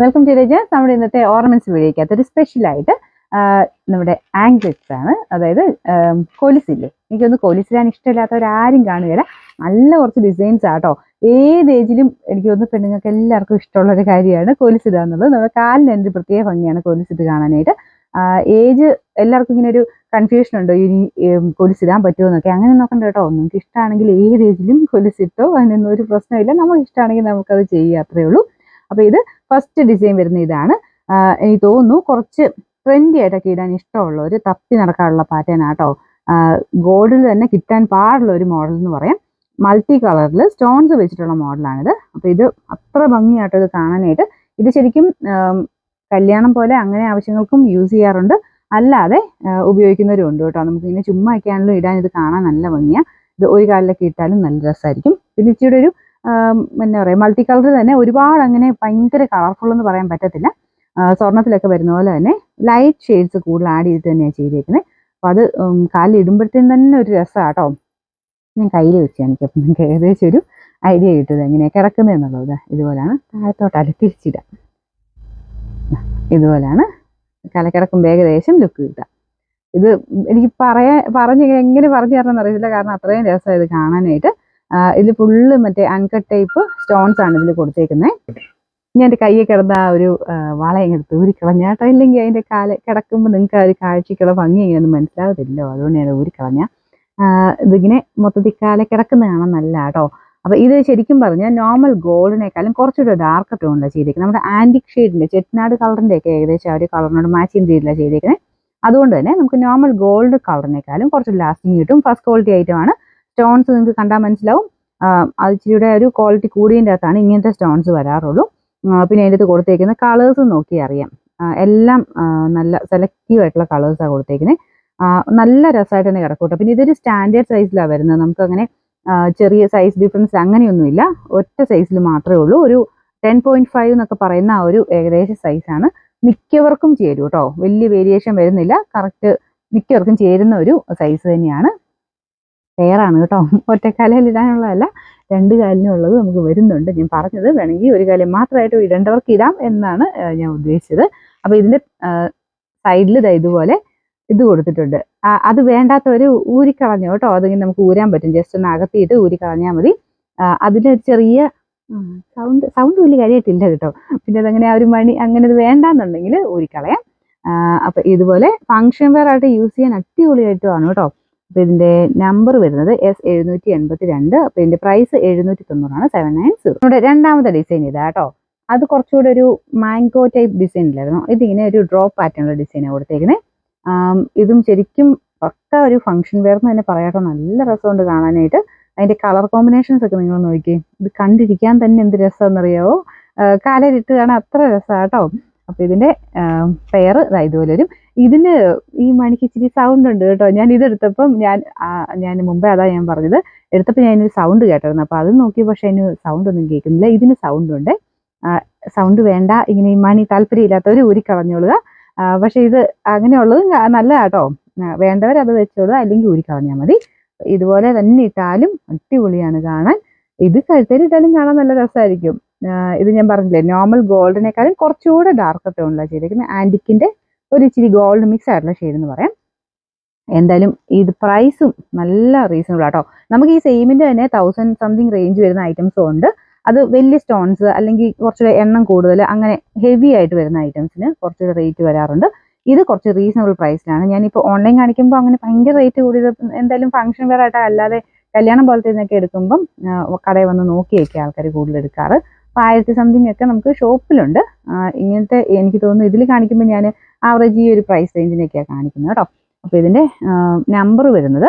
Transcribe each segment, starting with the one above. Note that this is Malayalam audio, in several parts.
Welcome to രജാസ്. നമ്മുടെ ഇന്നത്തെ ഓർണമെന്റ്സ് വീഡിയോയ്ക്കകത്ത് ഒരു സ്പെഷ്യലായിട്ട് നമ്മുടെ ആംഗ്ലെറ്റ്സ് ആണ്. അതായത് കൊലുസില്ലേ, എനിക്കൊന്ന് കൊലുസിടാൻ ഇഷ്ടമില്ലാത്തവരാരും കാണുകയില്ല. നല്ല കുറച്ച് ഡിസൈൻസ് ആട്ടോ. ഏത് ഏജിലും എനിക്ക് തോന്നുന്നു പെണ്ണുങ്ങൾക്ക് എല്ലാവർക്കും ഇഷ്ടമുള്ള ഒരു കാര്യമാണ് കൊലുസിടുക എന്നുള്ളത്. നമ്മുടെ കാലിന് ഒരു പ്രത്യേക ഭംഗിയാണ് കൊലുസിട്ട് കാണാനായിട്ട്. ഏജ് എല്ലാവർക്കും ഇങ്ങനെ ഒരു കൺഫ്യൂഷൻ ഉണ്ടോ, ഇനി കൊലുസിടാൻ പറ്റുമോ എന്നൊക്കെ. അങ്ങനെ നോക്കണ്ട കേട്ടോ. നിങ്ങൾക്ക് ഇഷ്ടമാണെങ്കിൽ ഏത് ഏജിലും കൊലുസിട്ടോ, അതിനൊന്നും ഒരു പ്രശ്നമില്ല. നമുക്ക് ഇഷ്ടമാണെങ്കിൽ നമുക്കത് ചെയ്യുക, അത്രേ ഉള്ളൂ. അപ്പോൾ ഇത് ഫസ്റ്റ് ഡിസൈൻ വരുന്ന ഇതാണ്. എനിക്ക് തോന്നുന്നു കുറച്ച് ട്രെൻഡി ആയിട്ടൊക്കെ ഇടാൻ ഇഷ്ടമുള്ള ഒരു തപ്പി നടക്കാനുള്ള പാറ്റേൺ ആട്ടോ. ഗോൾഡിൽ തന്നെ കിട്ടാൻ പാടുള്ള ഒരു മോഡൽ എന്ന് പറയാം. മൾട്ടി കളറിൽ സ്റ്റോൺസ് വെച്ചിട്ടുള്ള മോഡലാണിത്. അപ്പോൾ ഇത് അത്ര ഭംഗിയാട്ടോ ഇത് കാണാനായിട്ട്. ഇത് ശരിക്കും കല്യാണം പോലെ അങ്ങനെ ആവശ്യങ്ങൾക്കും യൂസ് ചെയ്യാറുണ്ട്, അല്ലാതെ ഉപയോഗിക്കുന്നവരും ഉണ്ട് കേട്ടോ. നമുക്കിങ്ങനെ ചുമ്മാ ഒക്കെയാണെങ്കിലും ഇടാൻ ഇത് കാണാൻ നല്ല ഭംഗിയാണ്. ഇത് ഒരു കാലിലൊക്കെ ഇട്ടാലും നല്ല രസമായിരിക്കും. പിന്നെ ഇച്ചിരി ഒരു എന്താ പറയുക, മൾട്ടി കളർ തന്നെ. ഒരുപാട് അങ്ങനെ ഭയങ്കര കളർഫുൾ എന്ന് പറയാൻ പറ്റത്തില്ല. സ്വർണ്ണത്തിലൊക്കെ വരുന്ന പോലെ തന്നെ ലൈറ്റ് ഷെയ്ഡ്സ് കൂടുതൽ ആഡ് ചെയ്തിട്ട് തന്നെയാണ് ചെയ്തേക്കുന്നത്. അപ്പോൾ അത് കാലിൽ ഇടുമ്പോഴത്തേനും തന്നെ ഒരു രസമാണ് കേട്ടോ. ഞാൻ കയ്യിൽ വെച്ച് കാണിക്കും, നിങ്ങൾക്ക് ഏകദേശം ഒരു ഐഡിയ കിട്ടുന്നത് എങ്ങനെയാണ് കിടക്കുന്നത് എന്നുള്ളത്. ഇതുപോലെയാണ് താഴത്തോട്ടല്ല, തിരിച്ചിടുക. ഇതുപോലെയാണ് കിടക്കുമ്പോൾ ഏകദേശം ലുക്ക് കിട്ടുക. ഇത് എനിക്ക് എങ്ങനെ പറഞ്ഞു തരണം അറിയില്ല, കാരണം അത്രയും രസമാണ് ഇത് കാണാനായിട്ട്. ഇതിൽ ഫുള്ള് മറ്റേ അൺകട്ട് ടൈപ്പ് സ്റ്റോൺസ് ആണ് ഇതിൽ കൊടുത്തേക്കുന്നത്. ഞാൻ എൻ്റെ കയ്യിൽ കിടന്ന ആ ഒരു വളയം എടുത്ത് ഊരിക്കളഞ്ഞ കേട്ടോ. ഇല്ലെങ്കിൽ അതിൻ്റെ കിടക്കുമ്പോൾ നിങ്ങൾക്ക് ആ ഒരു കാഴ്ചക്കുള്ള ഭംഗി എങ്ങനെയൊന്നും മനസ്സിലാകത്തില്ലോ, അതുകൊണ്ട് ഞാൻ ഊരിക്കളഞ്ഞ. ഇതിങ്ങനെ മൊത്തത്തിൽ കിടക്കുന്ന കാണാൻ നല്ല കേട്ടോ. അപ്പോൾ ഇത് ശരിക്കും പറഞ്ഞാൽ നോർമൽ ഗോൾഡിനേക്കാളും കുറച്ചുകൂടെ ഡാർക്ക് ടോണിലാണ് ചെയ്തേക്കുന്നത്. നമ്മുടെ ആൻറ്റിക് ഷെയ്ഡിൻ്റെ ചെട്ടിനാട് കളറിൻ്റെ ഒക്കെ ഏകദേശം ആ ഒരു കളറിനോട് മാച്ച് ചെയ്യുന്ന രീതിയിലാണ് ചെയ്തേക്കുന്നത്. അതുകൊണ്ട് തന്നെ നമുക്ക് നോർമൽ ഗോൾഡ് കളറിനേക്കാളും കുറച്ച് ലാസ്റ്റിംഗ് കിട്ടും. ഫസ്റ്റ് ക്വാളിറ്റി ഐറ്റമാണ്. സ്റ്റോൺസ് നിങ്ങൾക്ക് കണ്ടാൽ മനസ്സിലാവും. അത് ഇച്ചിരിയുടെ ഒരു ക്വാളിറ്റി കൂടിയതിൻ്റെ അകത്താണ് ഇങ്ങനത്തെ സ്റ്റോൺസ് വരാറുള്ളൂ. പിന്നെ അതിൻ്റെ അകത്ത് കൊടുത്തേക്കുന്ന കളേഴ്സ് നോക്കി അറിയാം. എല്ലാം നല്ല സെലക്റ്റീവ് ആയിട്ടുള്ള കളേഴ്സാണ് കൊടുത്തേക്കുന്നത്. നല്ല രസമായിട്ട് തന്നെ കിടക്കും കേട്ടോ. പിന്നെ ഇതൊരു സ്റ്റാൻഡേർഡ് സൈസിലാണ് വരുന്നത്. നമുക്കങ്ങനെ ചെറിയ സൈസ് ഡിഫറൻസ് അങ്ങനെയൊന്നുമില്ല. ഒറ്റ സൈസിൽ മാത്രമേ ഉള്ളൂ. ഒരു 10.5 എന്നൊക്കെ പറയുന്ന ആ ഒരു ഏകദേശ സൈസാണ്. മിക്കവർക്കും ചേരും കേട്ടോ. വലിയ വേരിയേഷൻ വരുന്നില്ല. കറക്റ്റ് മിക്കവർക്കും ചേരുന്ന ഒരു സൈസ് തന്നെയാണ്. പെയറാണ് കേട്ടോ. ഒറ്റക്കാലിൽ ഇടാനുള്ളതല്ല, രണ്ട് കാലിനും ഉള്ളത് നമുക്ക് വരുന്നുണ്ട്. ഞാൻ പറഞ്ഞത് വേണമെങ്കിൽ ഒരു കാലം മാത്രമായിട്ട് ഇടേണ്ടവർക്ക് ഇടാം എന്നാണ് ഞാൻ ഉദ്ദേശിച്ചത്. അപ്പോൾ ഇതിൻ്റെ സൈഡിൽ ഇതുപോലെ ഇത് കൊടുത്തിട്ടുണ്ട്. അത് വേണ്ടാത്തവർ ഊരിക്കളഞ്ഞു കേട്ടോ. അതിങ്ങനെ നമുക്ക് ഊരാൻ പറ്റും. ജസ്റ്റ് ഒന്ന് അകത്തിയിട്ട് ഊരിക്കളഞ്ഞാൽ മതി. അതിനൊരു ചെറിയ സൗണ്ട് വലിയ കാര്യമായിട്ടില്ല കേട്ടോ. പിന്നെ അതങ്ങനെ ആ ഒരു മണി അങ്ങനെ ഇത് വേണ്ടാന്നുണ്ടെങ്കിൽ ഊരിക്കളയാം. അപ്പം ഇതുപോലെ ഫങ്ഷൻ വെയർ ആയിട്ട് യൂസ് ചെയ്യാൻ അടിപൊളിയായിട്ടുമാണ് കേട്ടോ. അപ്പോൾ ഇതിൻ്റെ നമ്പർ വരുന്നത് S782. അപ്പോൾ ഇതിൻ്റെ പ്രൈസ് 790 790. നമ്മുടെ രണ്ടാമത്തെ ഡിസൈൻ ഇതാ കേട്ടോ. അത് കുറച്ചുകൂടെ ഒരു മാംഗോ ടൈപ്പ് ഡിസൈനിലായിരുന്നു. ഇതിങ്ങനെ ഒരു ഡ്രോപ്പ് പാറ്റേണുള്ള ഡിസൈനാണ് കൊടുത്തേക്കുന്നത്. ഇതും ശരിക്കും പക്ക ഒരു ഫങ്ഷൻ വെയർ എന്ന് തന്നെ പറയാട്ടോ. നല്ല രസമുണ്ട് കാണാനായിട്ട്. അതിൻ്റെ കളർ കോമ്പിനേഷൻസ് ഒക്കെ നിങ്ങൾ നോക്കി. ഇത് കണ്ടിരിക്കാൻ തന്നെ എന്ത് രസമെന്നറിയാവോ. കാലയിലിട്ട് കാണാൻ അത്ര രസമാണ് കേട്ടോ. അപ്പോൾ ഇതിൻ്റെ പെയർ ഇതുപോലെ വരും. ഇതിന് ഈ മണിക്ക് ഇച്ചിരി സൗണ്ട് ഉണ്ട് കേട്ടോ. ഞാൻ ഇതെടുത്തപ്പം ഞാൻ മുമ്പേ അതാ ഞാൻ പറഞ്ഞത്, എടുത്തപ്പോൾ ഞാനൊരു സൗണ്ട് കേട്ടായിരുന്നു. അപ്പോൾ അത് നോക്കി, പക്ഷേ അതിന് സൗണ്ട് ഒന്നും കേൾക്കുന്നില്ല. ഇതിന് സൗണ്ട് ഉണ്ട്. സൗണ്ട് വേണ്ട, ഇങ്ങനെ ഈ മണി താല്പര്യമില്ലാത്തവർ ഊരിക്കളഞ്ഞോളുക. പക്ഷേ ഇത് അങ്ങനെയുള്ളത് നല്ല കേട്ടോ. വേണ്ടവർ അത് വെച്ചോളുക, അല്ലെങ്കിൽ ഊരിക്കളഞ്ഞാൽ മതി. ഇതുപോലെ തന്നെ ഇട്ടാലും അടിപൊളിയാണ് കാണാൻ. ഇത് കഴുത്തേലിട്ടാലും കാണാൻ നല്ല രസമായിരിക്കും. ഇത് ഞാൻ പറഞ്ഞില്ലേ, നോർമൽ ഗോൾഡിനേക്കാളും കുറച്ചുകൂടെ ഡാർക്ക് ടോണിലാണ് ചെയ്തേക്കുന്നത്. ആൻറ്റിക്കിൻ്റെ ഒരു ഇച്ചിരി ഗോൾഡ് മിക്സ് ആയിട്ടുള്ള ഷെയ്ഡ് എന്ന് പറയാം. എന്തായാലും ഇത് പ്രൈസും നല്ല റീസണബിൾ ആട്ടോ. നമുക്ക് ഈ സെയിമിൻ്റെ തന്നെ 1000 സംതിങ് റേഞ്ച് വരുന്ന ഐറ്റംസും ഉണ്ട്. അത് വലിയ സ്റ്റോൺസ് അല്ലെങ്കിൽ കുറച്ചുകൂടെ എണ്ണം കൂടുതൽ അങ്ങനെ ഹെവി ആയിട്ട് വരുന്ന ഐറ്റംസിന് കുറച്ചുകൂടെ റേറ്റ് വരാറുണ്ട്. ഇത് കുറച്ച് റീസണബിൾ പ്രൈസിലാണ്. ഞാനിപ്പോൾ ഓൺലൈൻ കാണിക്കുമ്പോൾ അങ്ങനെ ഭയങ്കര റേറ്റ് കൂടിയത് എന്തായാലും ഫംഗ്ഷൻ വെയർ ആയിട്ട് അല്ലാതെ കല്യാണം പോലത്തെ ഇതിനൊക്കെ എടുക്കുമ്പം കടയിൽ വന്ന് നോക്കിയൊക്കെ ആൾക്കാർ കൂടുതൽ എടുക്കാറ്. അപ്പോൾ 1000 സംതിങ് ഒക്കെ നമുക്ക് ഷോപ്പിലുണ്ട്. ഇങ്ങനത്തെ എനിക്ക് തോന്നുന്നു ഇതിൽ കാണിക്കുമ്പോൾ ഞാൻ ആവറേജ് ഈ ഒരു പ്രൈസ് റേഞ്ചിനൊക്കെയാണ് കാണിക്കുന്നത് കേട്ടോ. അപ്പോൾ ഇതിൻ്റെ നമ്പർ വരുന്നത്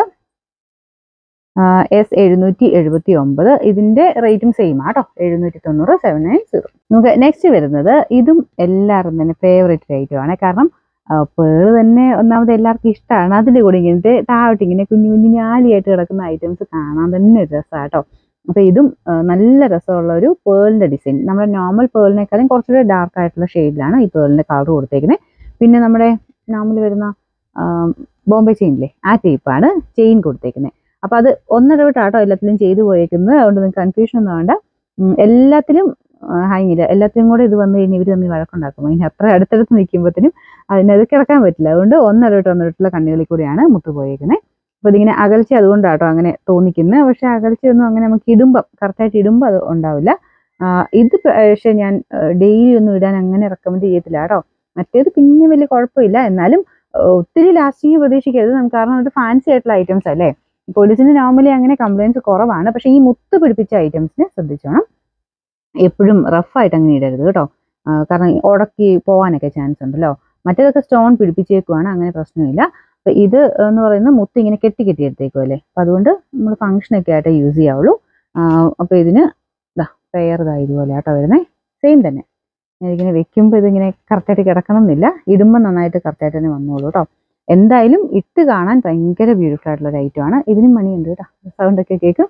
S779. ഇതിൻ്റെ റേറ്റും സെയിം ആട്ടോ, 790 790. നമുക്ക് നെക്സ്റ്റ് വരുന്നത് ഇതും എല്ലാവരും തന്നെ ഫേവറേറ്റ് ഐറ്റമാണ്. കാരണം പേള് തന്നെ ഒന്നാമത് എല്ലാവർക്കും ഇഷ്ടമാണ്. അതിൻ്റെ കൂടെ ഇങ്ങനത്തെ താഴോട്ട് ഇങ്ങനെ കുഞ്ഞു കുഞ്ഞു ഞാലിയായിട്ട് കിടക്കുന്ന ഐറ്റംസ് കാണാൻ തന്നെ രസമാണ് കേട്ടോ. അപ്പോൾ ഇതും നല്ല രസമുള്ള ഒരു പേളിൻ്റെ ഡിസൈൻ. നമ്മുടെ നോർമൽ പേളിനേക്കാളും കുറച്ചുകൂടെ ഡാർക്ക് ആയിട്ടുള്ള ഷെയ്ഡിലാണ് ഈ പേളിൻ്റെ കളർ കൊടുത്തേക്കുന്നത്. പിന്നെ നമ്മുടെ നോർമൽ വരുന്ന ബോംബെ ചെയിനില്ലേ, ആ ടൈപ്പാണ് ചെയിൻ കൊടുത്തേക്കുന്നത്. അപ്പോൾ അത് ഒന്നിടവിട്ടാട്ടോ എല്ലാത്തിലും ചെയ്തു പോയേക്കുന്നത്. അതുകൊണ്ട് നിങ്ങൾക്ക് കൺഫ്യൂഷൻ ഒന്നും വേണ്ട. എല്ലാത്തിലും ഹാങ്ങില്ല. എല്ലാത്തിനും കൂടെ ഇത് വന്നു കഴിഞ്ഞാൽ ഇവർ തമ്മിൽ വഴക്കുണ്ടാക്കും. അതിന് അത്ര അടുത്തടുത്ത് നിൽക്കുമ്പോഴത്തേനും അതിനത് കിടക്കാൻ പറ്റില്ല. അതുകൊണ്ട് ഒന്നിടവിട്ടുള്ള കണ്ണികളിൽ കൂടെയാണ് മുത്ത് പോയേക്കുന്നത്. അപ്പോൾ ഇതിങ്ങനെ അകൽച്ച അതുകൊണ്ടാട്ടോ അങ്ങനെ തോന്നിക്കുന്നത്. പക്ഷെ അകൽച്ചയൊന്നും അങ്ങനെ നമുക്ക് ഇടുമ്പം കറക്റ്റായിട്ട് ഇടുമ്പോൾ അത് ഉണ്ടാവില്ല. ഇത് പക്ഷേ ഞാൻ ഡെയിലി ഒന്നും ഇടാൻ അങ്ങനെ റെക്കമെൻഡ് ചെയ്യത്തില്ല കേട്ടോ. മറ്റേത് പിന്നെ വലിയ കുഴപ്പമില്ല. എന്നാലും ഒത്തിരി ലാസ്റ്റിങ് പ്രതീക്ഷിക്കരുത്. നമുക്ക് കാരണം അത് ഫാൻസി ആയിട്ടുള്ള ഐറ്റംസ് അല്ലേ. പോലീസിന് നോർമലി അങ്ങനെ കംപ്ലയിൻസ് കുറവാണ്. പക്ഷേ ഈ മുത്ത് പിടിപ്പിച്ച ഐറ്റംസിന് ശ്രദ്ധിച്ചോണം. എപ്പോഴും റഫായിട്ട് അങ്ങനെ ഇടരുത് കേട്ടോ. കാരണം ഉടക്കി പോകാനൊക്കെ ചാൻസ് ഉണ്ടല്ലോ. മറ്റേതൊക്കെ സ്റ്റോൺ പിടിപ്പിച്ചേക്കുവാണ്, അങ്ങനെ പ്രശ്നമില്ല. അപ്പം ഇത് എന്ന് പറയുന്നത് മുത്ത് ഇങ്ങനെ കെട്ടി കെട്ടി എടുത്തേക്കുമല്ലേ. അപ്പം അതുകൊണ്ട് നമ്മൾ ഫംഗ്ഷനൊക്കെ ആയിട്ട് യൂസ് ചെയ്യാവുള്ളൂ. അപ്പോൾ ഇതിന് പെയർ ഇതുപോലെ ആട്ടോ വരുന്നത്. സെയിം തന്നെ. ഇതിങ്ങനെ വെക്കുമ്പോൾ ഇതിങ്ങനെ കറക്റ്റായിട്ട് കിടക്കണം എന്നില്ല. ഇടുമ്പോൾ നന്നായിട്ട് കറക്റ്റായിട്ട് തന്നെ വന്നോളൂ കേട്ടോ. എന്തായാലും ഇട്ട് കാണാൻ ഭയങ്കര ബ്യൂട്ടിഫുൾ ആയിട്ടുള്ള ഒരു ഐറ്റമാണ്. ഇതിനും മണിയുണ്ട് കേട്ടോ, സൗണ്ടൊക്കെ കേൾക്കും.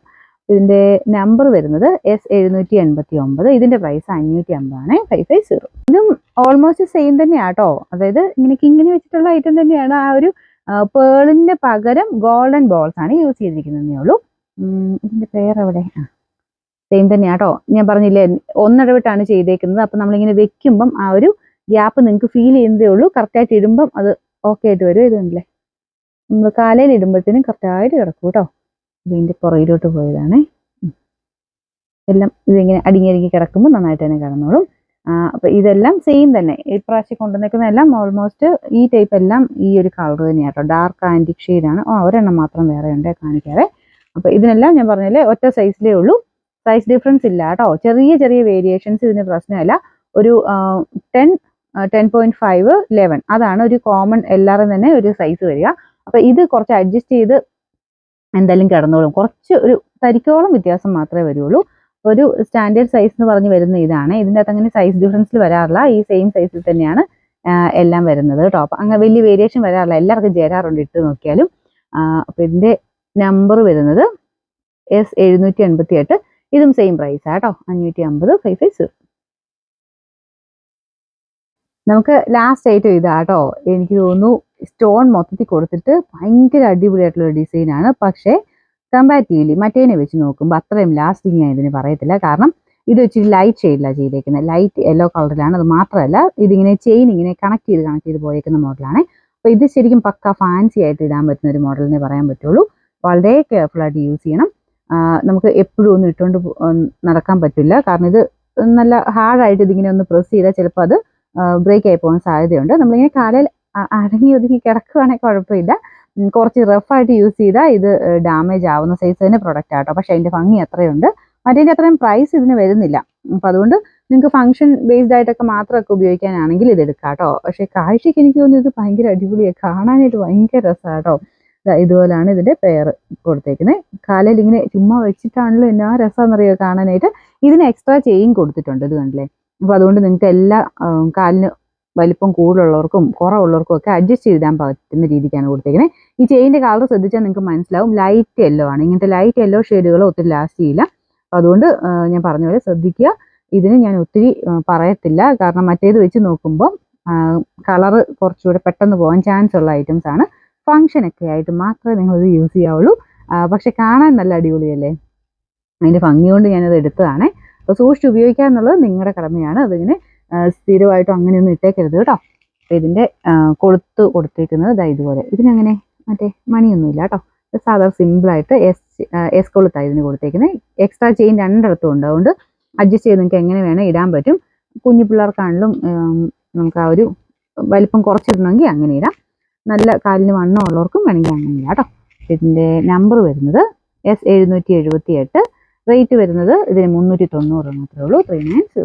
ഇതിൻ്റെ നമ്പർ വരുന്നത് S789. ഇതിൻ്റെ പ്രൈസ് 550 ആണ്, 550. ഇതും ഓൾമോസ്റ്റ് സെയിം തന്നെയാട്ടോ. അതായത് ഇങ്ങനെ കിങ്ങിന് വെച്ചിട്ടുള്ള ഐറ്റം തന്നെയാണ്. ആ ഒരു പേളിന് പകരം ഗോൾഡൻ ബോൾസ് ആണ് യൂസ് ചെയ്തിരിക്കുന്നതേ ഉള്ളൂ. ഇതിൻ്റെ പേര് എവിടെ? സെയിം തന്നെയാട്ടോ. ഞാൻ പറഞ്ഞില്ലേ ഒന്നിടവിട്ടാണ് ചെയ്തേക്കുന്നത്. അപ്പം നമ്മളിങ്ങനെ വെക്കുമ്പം ആ ഒരു ഗ്യാപ്പ് നിങ്ങൾക്ക് ഫീൽ ചെയ്യുന്നതേ ഉള്ളൂ. കറക്റ്റായിട്ട് ഇടുമ്പം അത് ഓക്കെ ആയിട്ട് വരും. ഇതുണ്ടല്ലേ, നമ്മൾ കാലയിൽ ഇടുമ്പോഴത്തേനും കറക്റ്റായിട്ട് കിടക്കും കേട്ടോ. ഇതിൻ്റെ പുറകിലോട്ട് പോയതാണ്. എല്ലാം ഇതിങ്ങനെ അടുങ്ങി കിടക്കുമ്പോൾ നന്നായിട്ട് തന്നെ കിടന്നോളും. അപ്പം ഇതെല്ലാം സെയിം തന്നെ. ഇപ്രാവശ്യം കൊണ്ടുവന്നേക്കുന്നതെല്ലാം ഓൾമോസ്റ്റ് ഈ ടൈപ്പ് എല്ലാം ഈ ഒരു കളർ തന്നെയാണ് കേട്ടോ. ഡാർക്ക് ആൻറ്റിക് ഷെയ്ഡാണ്. ഒരെണ്ണം മാത്രം വേറെ ഉണ്ട്, കാണിക്കാതെ. അപ്പം ഇതിനെല്ലാം ഞാൻ പറഞ്ഞാലേ ഒറ്റ സൈസിലേ ഉള്ളൂ. സൈസ് ഡിഫറൻസ് ഇല്ല കേട്ടോ. ചെറിയ ചെറിയ വേരിയേഷൻസ് ഇതിന് പ്രശ്നമല്ല. ഒരു 10.5 11 അതാണ് ഒരു കോമൺ എല്ലാവരും തന്നെ ഒരു സൈസ് വരിക. അപ്പം ഇത് കുറച്ച് അഡ്ജസ്റ്റ് ചെയ്ത് എന്തായാലും കിടന്നോളും. കുറച്ച് ഒരു തരിക്കോളം വ്യത്യാസം മാത്രമേ വരുള്ളൂ. ഒരു സ്റ്റാൻഡേർഡ് സൈസ് എന്ന് പറഞ്ഞ് വരുന്ന ഇതാണ്. ഇതിൻ്റെ അകത്ത് അങ്ങനെ സൈസ് ഡിഫറൻസിൽ വരാറില്ല. ഈ സെയിം സൈസിൽ തന്നെയാണ് എല്ലാം വരുന്നത് കേട്ടോ. അപ്പം അങ്ങനെ വലിയ വേരിയേഷൻ വരാറില്ല. എല്ലാവർക്കും ചേരാറുണ്ട് ഇട്ട് നോക്കിയാലും. അപ്പം ഇതിൻ്റെ നമ്പർ വരുന്നത് S788. ഇതും സെയിം പ്രൈസാണ് കേട്ടോ, 550, 550. നമുക്ക് ലാസ്റ്റ് ഐറ്റം ഇതാട്ടോ. എനിക്ക് തോന്നുന്നു സ്റ്റോൺ മൊത്തത്തിൽ കൊടുത്തിട്ട് ഭയങ്കര അടിപൊളിയായിട്ടുള്ള ഡിസൈനാണ്. പക്ഷേ കമ്പാരിറ്റീവ്ലി മറ്റേനെ വെച്ച് നോക്കുമ്പോൾ അത്രയും ലാസ്റ്റിങ് ഞാൻ ഇതിന് പറയത്തില്ല. കാരണം ഇത് വെച്ചിട്ട് ലൈറ്റ് ഷെയ്ഡിലാണ് ചെയ്തേക്കുന്നത്. ലൈറ്റ് യെല്ലോ കളറിലാണ്. അത് മാത്രമല്ല ഇതിങ്ങനെ ചെയിൻ ഇങ്ങനെ കണക്ട് ചെയ്ത് പോയേക്കുന്ന മോഡലാണ്. അപ്പോൾ ഇത് ശരിക്കും പക്ക ഫാൻസി ആയിട്ട് ഇടാൻ പറ്റുന്ന ഒരു മോഡലിനെ പറയാൻ പറ്റുള്ളൂ. വളരെ കെയർഫുള്ളായിട്ട് യൂസ് ചെയ്യണം. നമുക്ക് എപ്പോഴും ഒന്നും ഇട്ടുകൊണ്ട് നടക്കാൻ പറ്റില്ല. കാരണം ഇത് നല്ല ഹാർഡായിട്ട് ഇതിങ്ങനെ ഒന്ന് പ്രസ് ചെയ്താൽ ചിലപ്പോൾ അത് ബ്രേക്ക് ആയി പോകാൻ സാധ്യതയുണ്ട്. നമ്മളിങ്ങനെ കാലിൽ അടങ്ങി ഒതുങ്ങി കിടക്കുകയാണെങ്കിൽ കുഴപ്പമില്ല. കുറച്ച് റഫായിട്ട് യൂസ് ചെയ്താൽ ഇത് ഡാമേജ് ആവുന്ന സൈസ് തന്നെ പ്രൊഡക്റ്റ് ആട്ടോ. പക്ഷേ അതിൻ്റെ ഭംഗി അത്രയുണ്ട്. മറ്റേതിൻ്റെ അത്രയും പ്രൈസ് ഇതിന് വരുന്നില്ല. അപ്പം അതുകൊണ്ട് നിങ്ങൾക്ക് ഫംഗ്ഷൻ ബേസ്ഡ് ആയിട്ടൊക്കെ മാത്രമൊക്കെ ഉപയോഗിക്കാനാണെങ്കിൽ ഇത് എടുക്കാം കേട്ടോ. പക്ഷേ കാഴ്ചയ്ക്ക് എനിക്ക് തോന്നുന്നു ഇത് ഭയങ്കര അടിപൊളിയാണ്. കാണാനായിട്ട് ഭയങ്കര രസമാണ് കേട്ടോ. ഇതുപോലാണ് ഇതിൻ്റെ പെയർ കൊടുത്തേക്കുന്നത്. കാലിൽ ഇങ്ങനെ ചുമ്മാ വെച്ചിട്ടാണല്ലോ എന്നാ രസമെന്നറിയോ കാണാനായിട്ട്. ഇതിന് എക്സ്ട്രാ ചെയിൻ കൊടുത്തിട്ടുണ്ട്, ഇത് കണ്ടില്ലേ. അപ്പോൾ അതുകൊണ്ട് നിങ്ങൾക്ക് എല്ലാ കാലിന് വലിപ്പം കൂടുതലുള്ളവർക്കും കുറവുള്ളവർക്കും ഒക്കെ അഡ്ജസ്റ്റ് ചെയ്തിടാൻ പറ്റുന്ന രീതിക്കാണ് കൊടുത്തേക്കുന്നത്. ഈ ചെയിൻ്റെ കളർ ശ്രദ്ധിച്ചാൽ നിങ്ങൾക്ക് മനസ്സിലാവും. ലൈറ്റ് യെല്ലോ ആണ്. ഇങ്ങനത്തെ ലൈറ്റ് യെല്ലോ ഷെയ്ഡുകൾ ഒത്തിരി ലാസ്റ്റ് ചെയ്യില്ല. അപ്പോൾ അതുകൊണ്ട് ഞാൻ പറഞ്ഞ പോലെ ശ്രദ്ധിക്കുക. ഇതിന് ഞാൻ ഒത്തിരി പറയത്തില്ല. കാരണം മറ്റേത് വെച്ച് നോക്കുമ്പോൾ കളറ് കുറച്ചുകൂടെ പെട്ടെന്ന് പോകാൻ ചാൻസ് ഉള്ള ഐറ്റംസ് ആണ്. ഫംഗ്ഷനൊക്കെ ആയിട്ട് മാത്രമേ നിങ്ങളിത് യൂസ് ചെയ്യാവുള്ളൂ. പക്ഷെ കാണാൻ നല്ല അടിപൊളിയല്ലേ. അതിൻ്റെ ഭംഗി കൊണ്ട് ഞാനത് എടുത്തതാണ്. അപ്പോൾ സൂക്ഷിച്ച് ഉപയോഗിക്കുക എന്നുള്ളത് നിങ്ങളുടെ കടമയാണ്. അതിങ്ങനെ സ്ഥിരമായിട്ടും അങ്ങനെയൊന്നും ഇട്ടേക്കരുത് കേട്ടോ. അപ്പോൾ ഇതിൻ്റെ കൊടുത്തേക്കുന്നത് ഇതുപോലെ. ഇതിനങ്ങനെ മറ്റേ മണിയൊന്നുമില്ല കേട്ടോ. സാധാ സിമ്പിളായിട്ട് എസ് കൊളുത്താണ് ഇതിന് കൊടുത്തേക്കുന്നത്. എക്സ്ട്രാ ചെയിൻ രണ്ടിടത്തും ഉണ്ട്. അതുകൊണ്ട് അഡ്ജസ്റ്റ് ചെയ്ത് നിങ്ങൾക്ക് എങ്ങനെ വേണേൽ ഇടാൻ പറ്റും. കുഞ്ഞു പിള്ളേർക്കാണെങ്കിലും നമുക്ക് ആ ഒരു വലിപ്പം കുറച്ചിടണമെങ്കിൽ അങ്ങനെ ഇടാം. നല്ല കാലിന് വണ്ണം ഉള്ളവർക്കും വേണമെങ്കിൽ അങ്ങനെ ഇടാം കേട്ടോ. ഇതിൻ്റെ നമ്പർ വരുന്നത് S778. റേറ്റ് വരുന്നത് ഇതിന് 390 മാത്രമേ ഉള്ളൂ, 390.